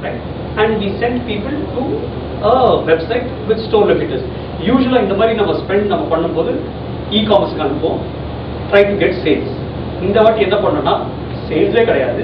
right? And we send people to a website with store locators. Usually in the mari nama spend nama பண்ணும்போது e-commerce க்கு அனுப்புவோம், try to get sales. இந்த வாட்டி என்ன பண்ணோம்னா sales கிடையாது.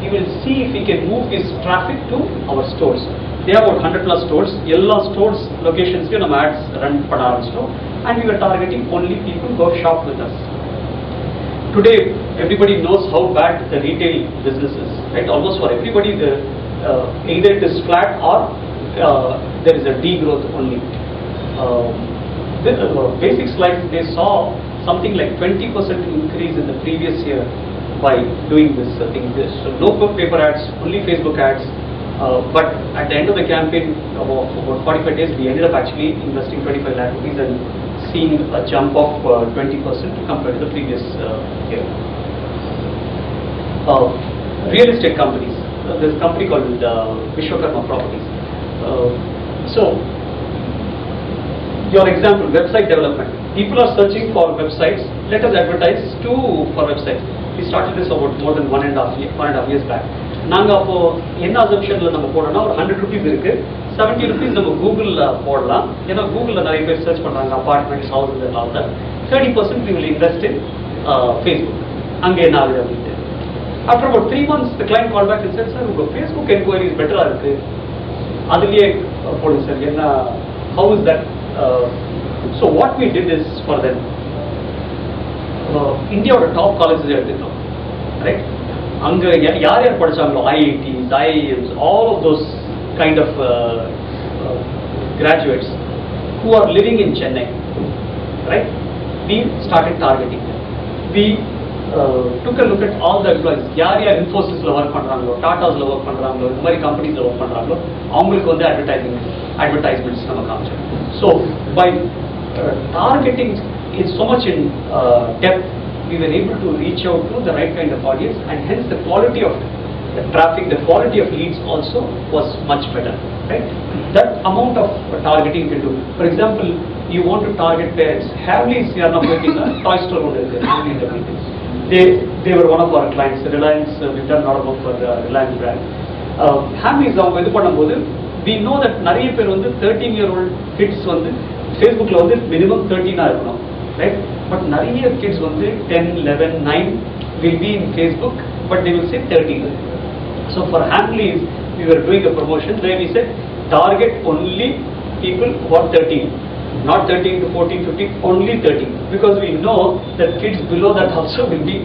We will see if we can move this traffic to our stores. They have about 100 plus stores. எல்லா stores locations க்கு நம்ம ads run பண்ண ஆரம்பிச்சிட்டோம், and we were targeting only people who shop with us. Today everybody knows how bad the retail business is, right? Almost for everybody, either it is flat or there is a degrowth only. The basic slides, they saw something like 20% increase in the previous year by doing this thing. So no paper ads, only Facebook ads. But at the end of the campaign, about 45 days, we ended up actually investing 25 lakh rupees and seeing a jump of 20% compared to the previous year. Real estate companies. There's a company called Vishwakarma Properties. So, your example, website development. People are searching for websites. Let us advertise for websites. We started this about more than 1.5 years back. நாங்க அப்போ என்ன அசம்ஷன்ல நம்ம போறோம்னா ஒரு 100 rupees இருக்கு, 70 rupees நம்ம கூகுள்ல போடலாம். ஏன்னா கூகுள்ல நிறைய பேர் சர்ச் பண்றாங்க apartments, houses and all that. 30% we will invest in Facebook. அங்க என்ன ஆகுது அப்படிட்டு. After about 3 months, the client called back and said, sir, உங்க Facebook enquiries better இருக்கு, அதுலயே போடுங்க சார். என்ன, how is that? So what we did is for them, India's top colleges எடுத்துட்டோம், right? அங்க யார் படிச்சாங்களோ IITs, IIMs, all of those kind of graduates who are living in Chennai, right? We started targeting them. We took a look at all the employees. யார் Infosysல work பண்றாங்களோ, Tata's work பண்றாங்களோ, இந்த மாதிரி கம்பெனிஸ்ல work பண்றாங்களோ, அவங்களுக்கு வந்து advertisements நம்ம காமிச்சோம். So by targeting is so much in depth, we were able to reach out to the right kind of audience, and hence the quality of the traffic, the quality of leads also was much better, right? That amount of targeting you can do. For example, you want to target parents. Hamleys, we are now working on toy store owner. They were one of our clients. Reliance, we've done a lot of work for Reliance brand. Hamleys, we know that நிறைய பேர் வந்து 13-year-old kids வந்து Facebookல வந்து minimum 13 இருக்கணும், right? But நிறைய kids வந்து 10, 11, 9 will be in Facebook, but they will say 13. So for Hamleys, we were doing a promotion where we said target only people who are 13, not 13 to 14, 15, only 13, because we know that kids below that also will be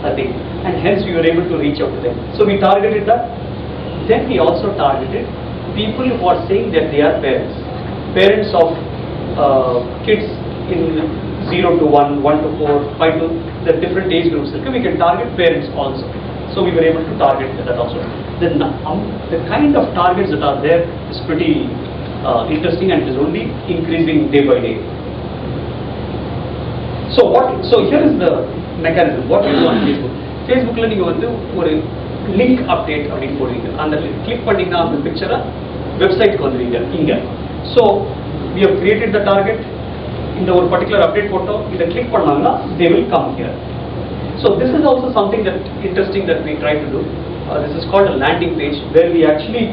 a thing, and hence we were able to reach out to them. So we targeted that. Then we also targeted people who are saying that they are parents of kids in 0 to 1, 1 to 4, 5 to the different age groups. We can target parents also. So we were able to target that also. Then the kind of targets that are there is pretty interesting, and it is only increasing day by day. So here is the mechanism. What we do on Facebook. Facebookல நீங்க வந்து ஒரு link update அப்படின்னு போடுவீங்க. அந்த click பண்ணீங்கன்னா அந்த பிக்சரை வெப்சைட்க்கு வந்துவீங்க இங்க. So we have created the target. In the particular update photo, if they click பண்ணாங்கன்னா they will come here. So this is also something that interesting that we try to do. This is called a landing page, where we actually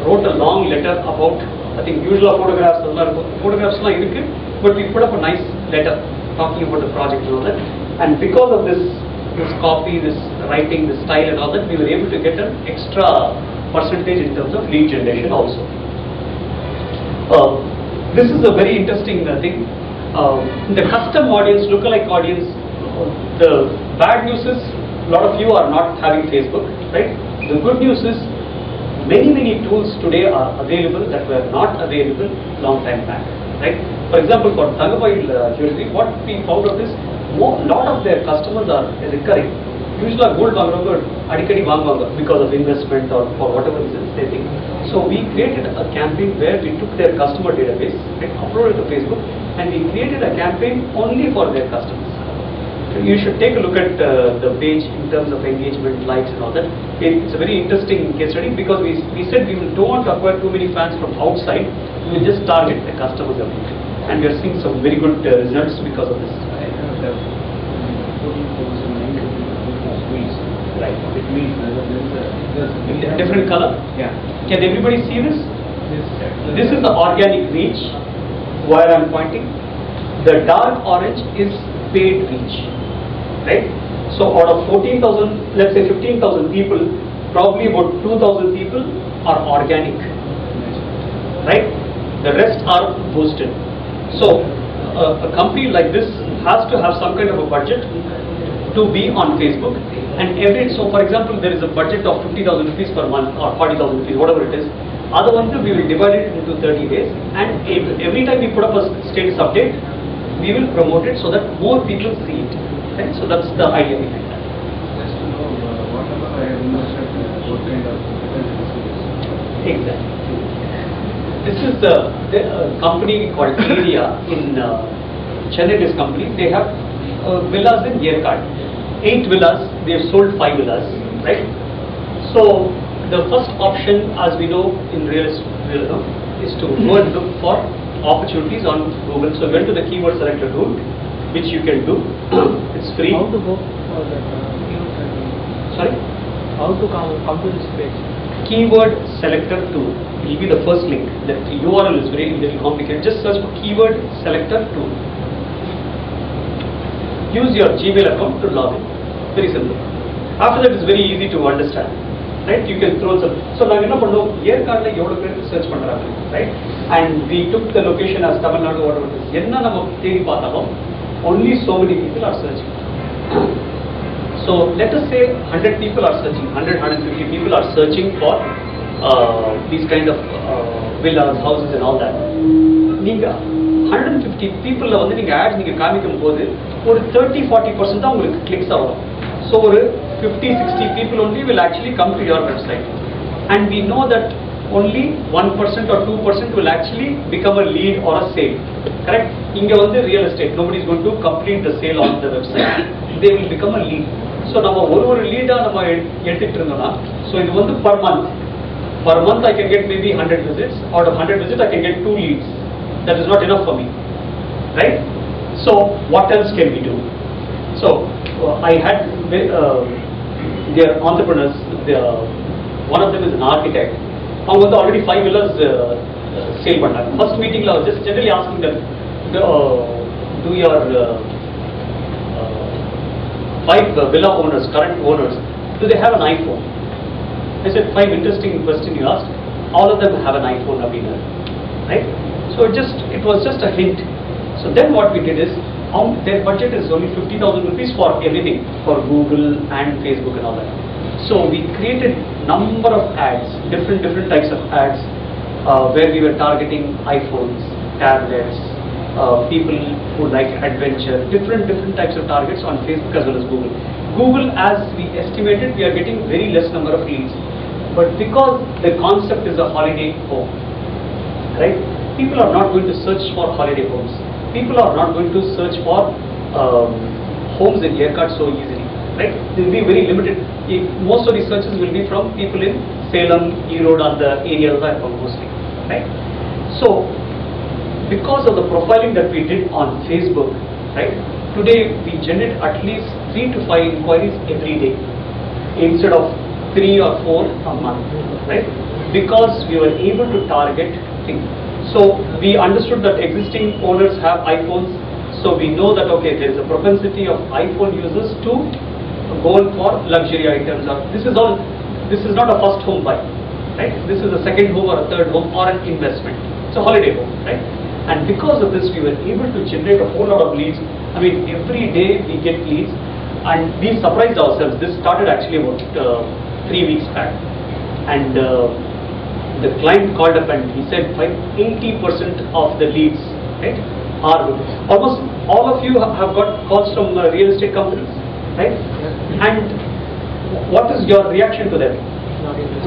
wrote a long letter about, I think usual photographs la irukku, but we put up a nice letter talking about the project and all that. And because of this copy, this writing, this style and all that, we were able to get an extra percentage in terms of lead generation also. This is a very interesting thing. The custom audience, lookalike audience, the bad news is a lot of you are not having Facebook, right? The good news is many tools today are available that were not available long time back, right? For example, for Tangapail jewelry, what we found out is lot of their customers are recurring. Usually gold vaங்குறவங்க அடிக்கடி வாங்குவாங்க because of investment or for whatever reasons they think. So we created a campaign where we took their customer database and uploaded to Facebook, and we created a campaign only for their customers. You should take a look at the page in terms of engagement, likes and all that. It's a very interesting case study, because we said we don't want to acquire too many fans from outside. We will just target the customers, and we are seeing some very good results because of this. Right. icon. It means there's A different color. Yeah. Can everybody see this? This is the organic reach where I'm pointing. The dark orange is paid reach, right? So out of 14,000, let's say 15,000 people, probably about 2,000 people are organic, right? The rest are boosted. So a company like this has to have some kind of a budget to be on Facebook. And so for example, there is a budget of 50,000 rupees per month or 40,000 rupees, whatever it is. Other one, we will divide it into 30 days, and every time we put up a status update, we will promote it so that more people see it. Right? So that's the idea behind that. Just to know whatever I have invested, what kind of exactly. This is the company called Area in Chennai-based company. They have villas in Yerkad. 8 villas. They have sold 5 villas. Right. So the first option, as we know in real estate, is to go and look for opportunities on Google. So went to the keyword selector tool, which you can do. It's free. How to go for the keyword selector? Sorry? How to come to this page? Keyword selector tool. It will be the first link. The URL is very little complicated. Just search for keyword selector tool. Use your Gmail account to log in. Very simple. After that, it's very easy to understand. Right? You can throw some. So now you know, Yerkad like you search பண்றாங்க, right? And we took the location as Tamil Nadu, whatever it is. என்ன நம்ம தேடி பார்த்தாலும் only so many people are searching. So let us say 100 people are searching, 100-150 people are searching for these kind of villas, houses and all that. நீங்க 150 people வந்து நீங்க ads நீங்க காமிக்கும் போது ஒரு 30-40% தான் உங்களுக்கு clicks ஆகும். So ஒரு 50-60 people only will actually come to your website, and we know that only 1% or 2% will actually become a lead or a sale. Correct? Inga வந்து real estate, nobody is going to complete the sale on the website. They will become a lead. So நம்ம ஒரு lead-ஆ நம்ம எடுத்துட்டு இருந்தோம்னா, so இது வந்து per month I can get maybe 100 visits. Out of 100 visits I can get 2 leads. That is not enough for me, right? So what else can we do? So I had their entrepreneurs. One of them is an architect. அவங்க வந்து already 5 villas sale பண்ணாங்க. First meeting I was just generally asking them, do your 5 villa owners, current owners, do they have an iPhone? I said, 5 interesting question you asked. All of them have an iPhone, right? So it was just a hint. So then what we did is, their budget is only 50,000 rupees for everything, for Google and Facebook and all that. So we created number of ads, different types of ads, where we were targeting iPhones, tablets, people who like adventure, different types of targets on Facebook as well as Google. Google, as we estimated, we are getting very less number of leads, but because the concept is a holiday home, right? People are not going to search for holiday homes. People are not going to search for homes in Yerkad so easily, right? They will be very limited. Most of these searches will be from people in Salem, Erode, and the areas that are mostly, right? So, because of the profiling that we did on Facebook, right? Today we generate at least 3 to 5 inquiries every day, instead of 3 or 4 a month, right? Because we were able to target things. So we understood that existing owners have iPhones, so we know that okay, there is a propensity of iPhone users to go for luxury items. Or this is not a first home buy, right? This is a second home or a third home or an investment. It's a holiday home, right? And because of this, we were able to generate a whole lot of leads. I mean, every day we get leads, and we surprised ourselves. This started actually about 3 weeks back, and the client called up and he said 80% of the leads, right, are almost all of you have got calls from real estate companies, right? And what is your reaction to them?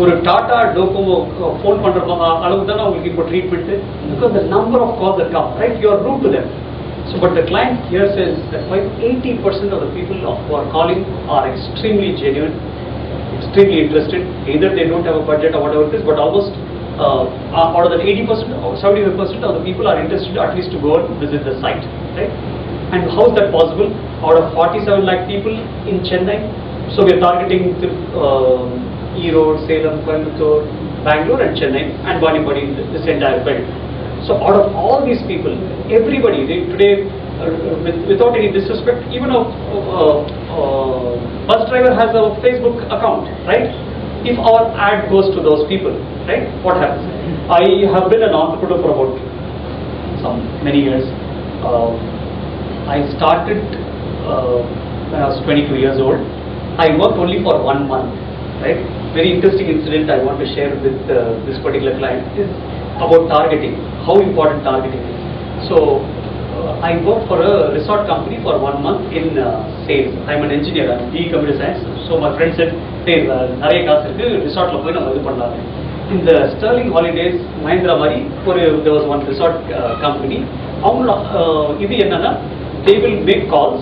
ஒரு Tata Docomo phone பண்ற அளவுக்கு தானே உங்களுக்கு இப்போ treatment, because the number of calls that come, right, you are rude to them. So but the client here says that 80% of the people who are calling are extremely genuine, extremely interested. Either they don't have a budget or whatever it is, but almost out of that 80% or 75% of the people are interested at least to go and visit the site, right? And how is that possible? Out of 47 lakh people in Chennai, So we are targeting Erode, Salem, Coimbatore, Bangalore and Chennai and Banipadi, this entire belt. So out of all these people, everybody, today, without any disrespect, even a bus driver has a Facebook account, right? If our ad goes to those people, right, what happens? I have been an entrepreneur for about many years. I started when I was 22 years old. I worked only for 1 month, right? Very interesting incident I want to share with this particular client is about targeting, how important targeting is. So I worked for a resort company for 1 month in sales. I'm an engineer, I'm BE computer science. So my friend said, hey, நிறைய காசு இருக்கு ரிசார்ட்ல போய் நம்ம இது பண்ணலாம். In the Sterling Holidays, Mahindra Mari, there was one resort company. அவங்க இது என்னன்னா, they will make calls.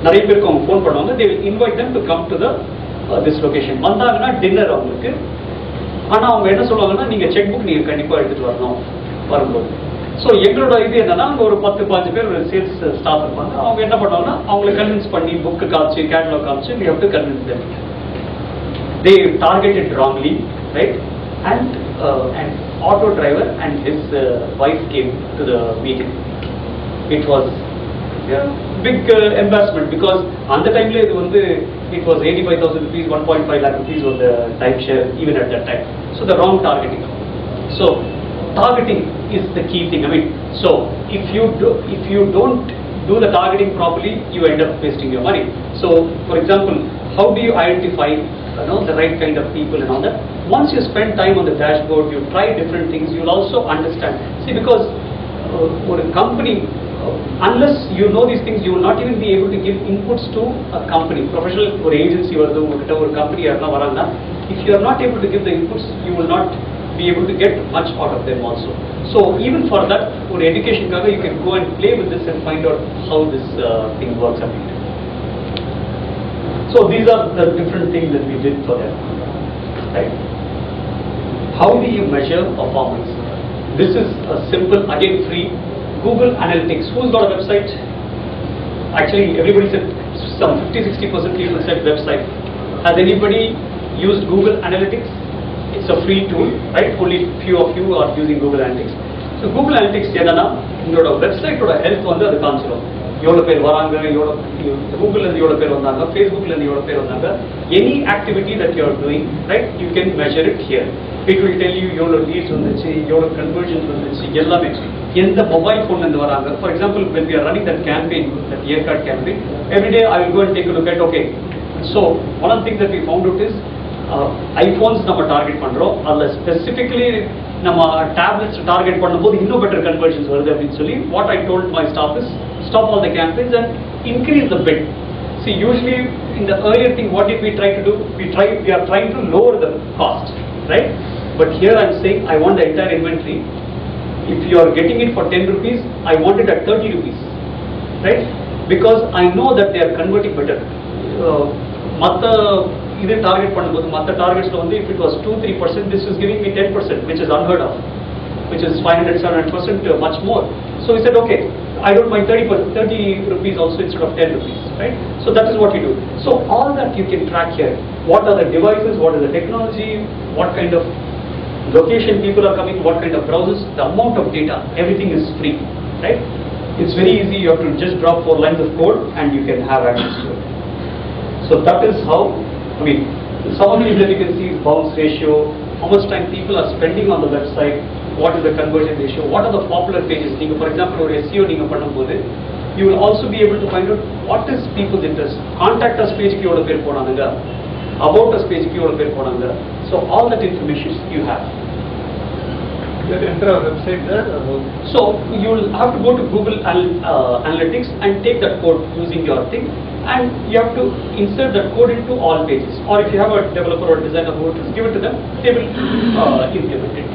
நிறைய பேருக்கு அவங்க ஃபோன் பண்ணுவாங்க. They will invite them to come to the this location. வந்தாங்கன்னா டின்னர் அவங்களுக்கு. ஆனா அவங்க என்ன சொல்லுவாங்கன்னா, நீங்க செக் புக் நீங்க கண்டிப்பா எடுத்துட்டு வரணும் வரும்போது. ஸோ எங்களோட இது என்னன்னா, அங்கே ஒரு 10-15 பேர் ஒரு சேல்ஸ் ஸ்டாஃப் இருப்பாங்க. அவங்க என்ன பண்ணுவாங்கன்னா, அவங்களை கன்வின்ஸ் பண்ணி புக்கு காமிச்சு கேட்டலாக் காமிச்சு we have to convince them. They targeted wrongly, right? And an auto driver and his wife came to the meeting. It was big embarrassment because on the time it was 85,000 rupees, 1.5 lakh rupees was the type share even at that time. So the wrong targeting. So targeting is the key thing. I mean, so if you don't do the targeting properly, you end up wasting your money. So for example, how do you identify the right kind of people and all that? Once you spend time on the dashboard, you try different things, you'll also understand. See, because for a company, unless you know these things, you will not even be able to give inputs to a company. Professional or agency or company, if you are not able to give the inputs, you will not be able to get much out of them also. So even for that, for education, you can go and play with this and find out how this thing works a bit. So these are the different things that we did for them. Right? How do you measure performance? This is a simple, again free, Google Analytics. Who's got a website? Actually, everybody said, some 50-60% people said website. Has anybody used Google Analytics? It's a free tool, right? Only few of you are using Google Analytics. So Google Analytics என்னன்னா, உங்களோட வெப்சைட்டோட health அது காமிச்சிடும். எவ்வளோ பேர் வராங்க, கூகுள்ல இருந்து எவ்வளோ பேர் வந்தாங்க, ஃபேஸ்புக்ல இருந்து எவ்வளோ பேர் வந்தாங்க. Any activity that you are doing, right, you can measure it here. It will tell you எவ்வளோ லீட்ஸ் வந்துச்சு, எவ்வளோ கன்வர்ஷன்ஸ் வந்துச்சு, எல்லாமே. எந்த மொபைல் ஃபோன்ல இருந்து வராங்க. For example, when we are running that campaign, that earcard campaign, every day I will go and take a look at, okay, so one of the things that we found out is iPhones நம்ம target பண்றோம். அதில் specifically நம்ம tablets target பண்ணும்போது இன்னும் better conversions வருது அப்படின்னு சொல்லி, what I told my staff is stop all the campaigns and increase the bid. See, usually in the earlier thing, what did we try to do? We are trying to lower the cost, right? But here I am saying I want the entire inventory. If you are getting it for 10 rupees, I want it at 30 rupees, right? Because I know that they are converting better. மற்ற இது target பண்ணும்போது மற்ற டார்கெட்ஸ்ல if it was 2-3%, this is giving me 10%, which is unheard of, which is 500-700% much more. So we said, okay, I don't mind 30 rupees also instead of 10 rupees, right? So that is what we do. So all that you can track here. What are the devices? What is the technology? What kind of location people are coming? What kind of browsers? The amount of data, everything is free, right? It's very easy. You have to just drop 4 lines of code and you can have access to it. So that is how, I mean, some of these that you can see is bounce ratio, how much time people are spending on the website, what is the conversion ratio, what are the popular pages. For example, or SEO you will also be able to find out what is people's interest. Contact us page ki oda per ponanga, about us page ki oda per ponanga. So all that information you have. You have to enter our website there. So you will have to go to Google Analytics and take that code using your thing, and you have to insert that code into all pages. Or if you have a developer or designer who will give it to them, they will implement it.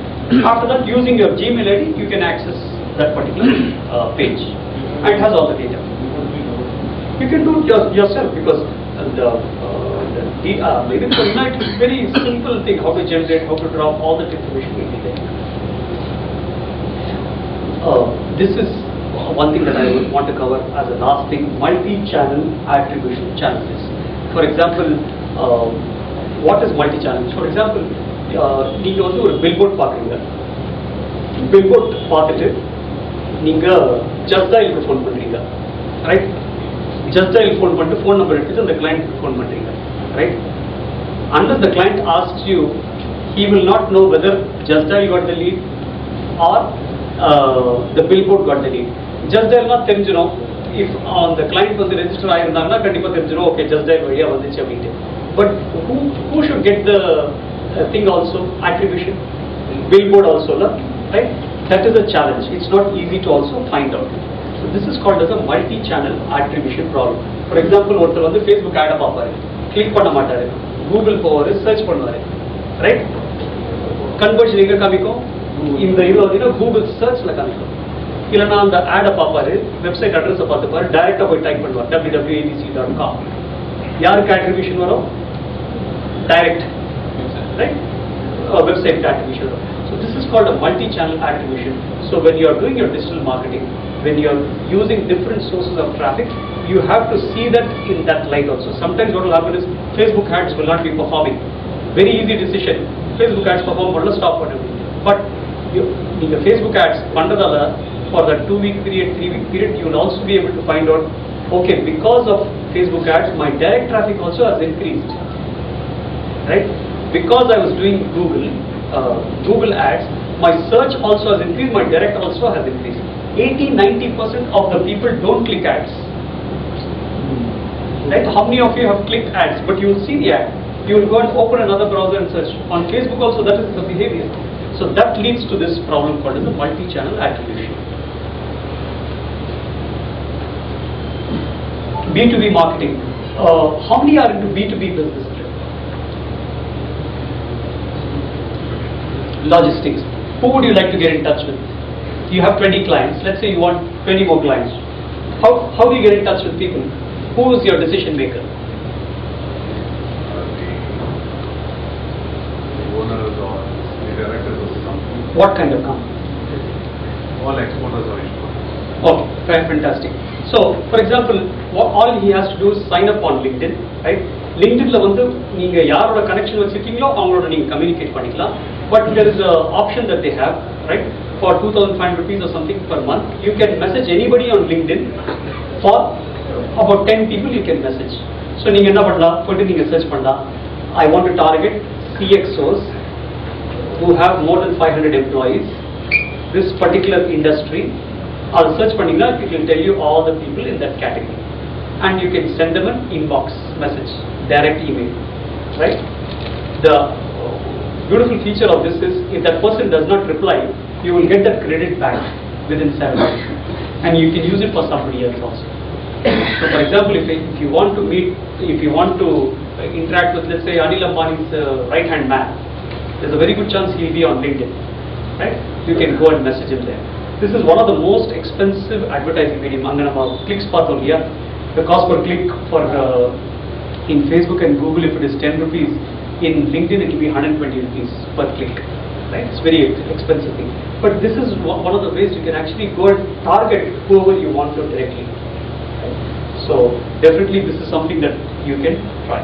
After that, using your Gmail ID, you can access that particular page, and it has all the data. You can do it yourself because even for Unite, it's very simple thing, how to generate, how to drop, all that information will be there. This is one thing that I would want to cover as a last thing, multi-channel attribution challenges. For example, what is multi-channel? For example, நீங்க வந்து ஒரு billboard பார்க்குறீங்க. Billboard பார்த்துட்டு நீங்க just dial phone பண்றீங்க, right? Just dial phone பண்ணிட்டு phone number எடுத்துட்டு அந்த client phone பண்றீங்க, right? Unless the client asks you, he will not know whether just dial got the lead or the billboard got the lead. Just dial not தெரிஞ்சிரும். If on the client வந்து register ஆயிருந்தாங்கன்னா கண்டிப்பா தெரிஞ்சிரும், okay just dial வழியா வந்துச்சு அப்படிட்டு. But who should get the thing also? Attribution, billboard also, right? That is a challenge. It's not easy to also find out. So this is called as a multi-channel attribution problem. For example, ஒருத்தர் வந்து Facebook ad பார்ப்பாரு, click பண்ண மாட்டாரு, Google போவாரு, search பண்ணுவாரு, right? Conversion எங்க காமிக்கும்? இந்த இது வந்து Google searchல காமிக்கும். இல்லைன்னா அந்த ஆடை பார்ப்பாரு, வெப்சைட் அட்ரஸை பார்த்துப்பாரு, டைரக்டாக போய் டைப் பண்ணுவார் www.abc.com. யாருக்கு attribution வரும்? Direct, right? Website attribution. So this is called a multi-channel attribution. So when you are doing your digital marketing, when you are using different sources of traffic, you have to see that in that light also. Sometimes what will happen is Facebook ads will not be performing. Very easy decision. Facebook ads perform பண்ணல, stop பண்ணுங்க. But நீங்க Facebook ads பண்றதால for that 2-week period, 3-week period, you will also be able to find out, okay, because of Facebook ads, my direct traffic also has increased, right? Because I was doing Google ads, my search also has increased, my direct also has increased. 80-90% of the people don't click ads, right? How many of you have clicked ads? But you will see the ad, you will go and open another browser and search. On Facebook also that is the behavior. So that leads to this problem called as a multi-channel attribution. B2B marketing. How many are into B2B business? Logistics. Who would you like to get in touch with? You have 20 clients. Let's say you want 20 more clients. How do you get in touch with people? Who is your decision maker? The owners or the directors of the company. What kind of company? All exporters or importers. Okay, fantastic. So, for example, all he has to do is sign up on LinkedIn, right? LinkedInல வந்து நீங்க யாரோட connection வச்சிருக்கீங்களோ அவங்களோட நீங்க communicate பண்ணிக்கலாம். But there is a option that they have, right? For 2,500 rupees or something per month, you can message anybody on LinkedIn. For about 10 people, you can message. So நீங்க என்ன பண்ணலாம்? போட்டு நீங்க search பண்ணலாம். I want to target CXOs who have more than 500 employees. This particular industry. I'll search பண்ணீங்கன்னா it will tell you all the people in that category, and you can send them an inbox message, direct email, right? The beautiful feature of this is if that person does not reply, you will get that credit back within 7 days, and you can use it for somebody else also. So for example, if you want to meet, if you want to interact with, let's say, Anil Ambani's right hand man, there's a very good chance he'll be on LinkedIn, right? You can go and message him there. This is one of the most expensive advertising medium. Clicks here. The cost per click for in Facebook and Google, if it is 10 rupees, in LinkedIn it will be 120 rupees per click. Right? It's very expensive thing. But this is one of the ways you can actually go and target whoever you want to directly. Right? So definitely this is something that you can try.